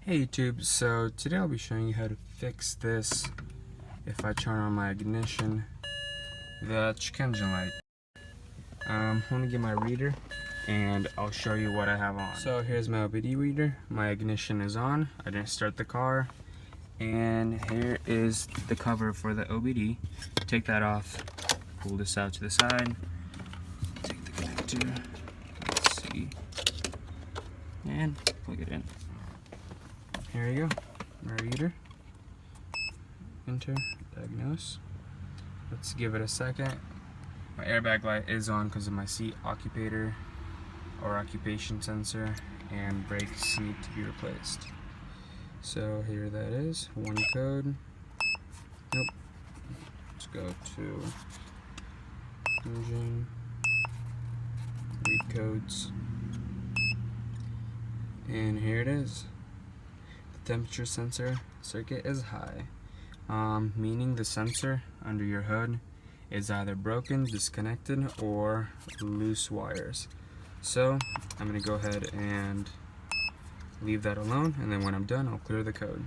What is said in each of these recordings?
Hey YouTube, so today I'll be showing you how to fix this if I turn on my ignition, the check engine light. I'm going to get my reader and I'll show you what I have on. So here's my OBD reader, my ignition is on, I didn't start the car, and here is the cover for the OBD. Take that off, pull this out to the side, take the connector, let's see, and plug it in. Here you go, my reader, enter, diagnose. Let's give it a second. My airbag light is on because of my seat occupator or occupation sensor, and brakes need to be replaced. So here that is, one code. Nope. Let's go to engine, read codes, and here it is. Temperature sensor circuit is high, meaning the sensor under your hood is either broken, disconnected, or loose wires. So I'm going to go ahead and leave that alone, and then when I'm done I'll clear the code.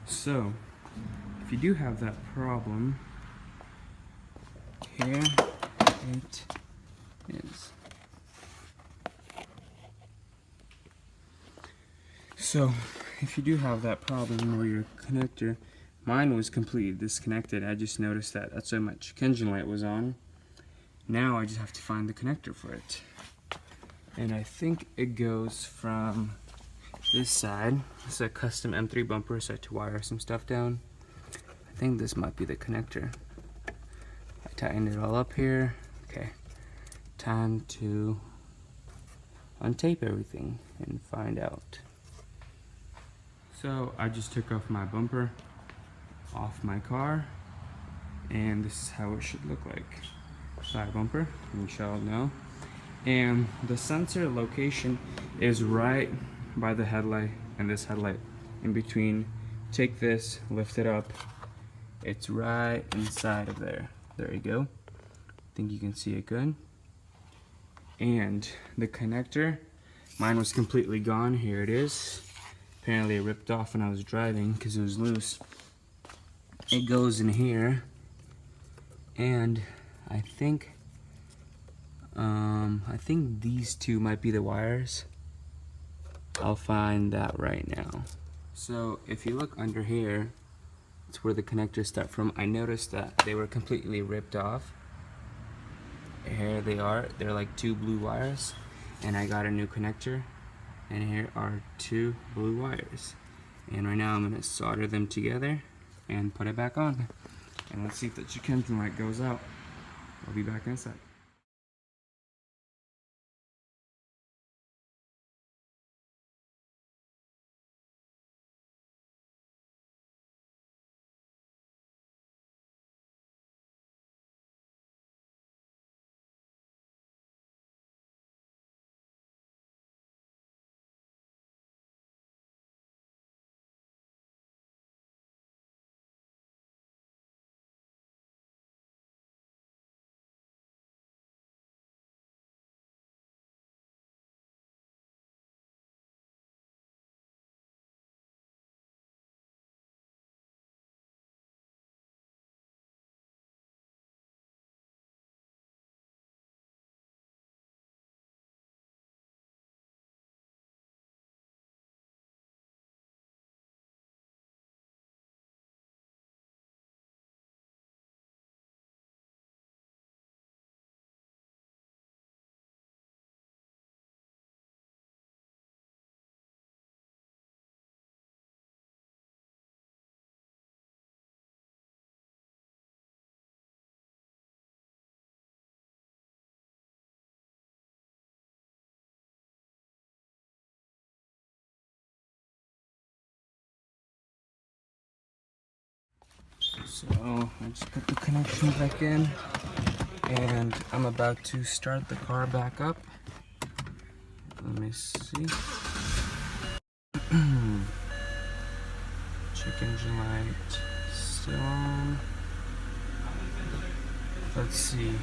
So if you do have that problem, here it is. So if you do have that problem where your connector, mine was completely disconnected, I just noticed that that's why my check engine light was on. Now I just have to find the connector for it. And I think it goes from this side. This is a custom M3 bumper, so I had to wire some stuff down. I think this might be the connector. I tightened it all up here. Okay, time to untape everything and find out. So I just took off my bumper off my car, and this is how it should look like. Side bumper, you shall know. And the sensor location is right by the headlight and this headlight, in between. Take this, lift it up, it's right inside of there. There you go. I think you can see it good. And the connector, mine was completely gone. Here it is. Apparently it ripped off when I was driving because it was loose. It goes in here, and I think these two might be the wires. I'll find that right now. So if you look under here, it's where the connectors start from. I noticed that they were completely ripped off. Here they are. They're like two blue wires, and I got a new connector, and here are two blue wires. And right now I'm going to solder them together and put it back on. And let's see if the check engine light goes out. I'll be back in a sec. So I just put the connection back in, and I'm about to start the car back up. Let me see. Check engine light still on. Let's see.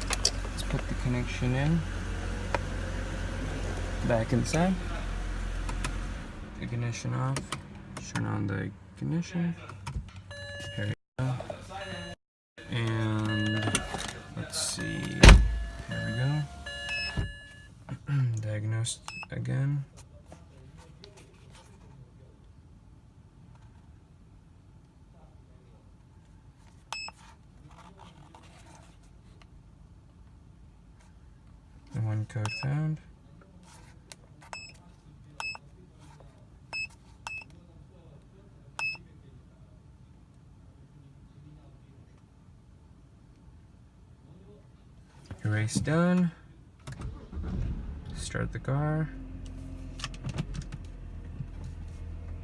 Let's put the connection in. Back inside. Ignition off. Turn on the ignition. Here we go. And let's see. Here we go. Diagnose again. The one code found. Erase done. Start the car.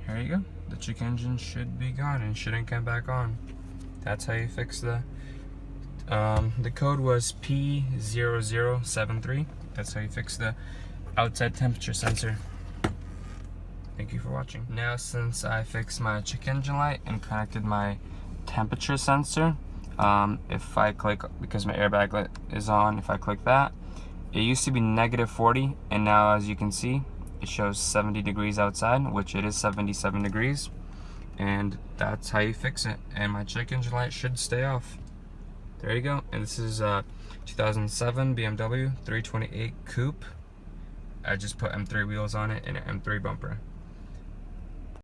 Here you go. The check engine should be gone and shouldn't come back on. That's how you fix the code was P0073. That's how you fix the outside temperature sensor. Thank you for watching. Now, since I fixed my check engine light and connected my temperature sensor, if I click, because my airbag light is on, if I click that, it used to be -40, and now, as you can see, it shows 70 degrees outside, which it is 77 degrees, and that's how you fix it. And my check engine light should stay off. There you go. And this is 2007 BMW 328 Coupe. I just put M3 wheels on it and an M3 bumper.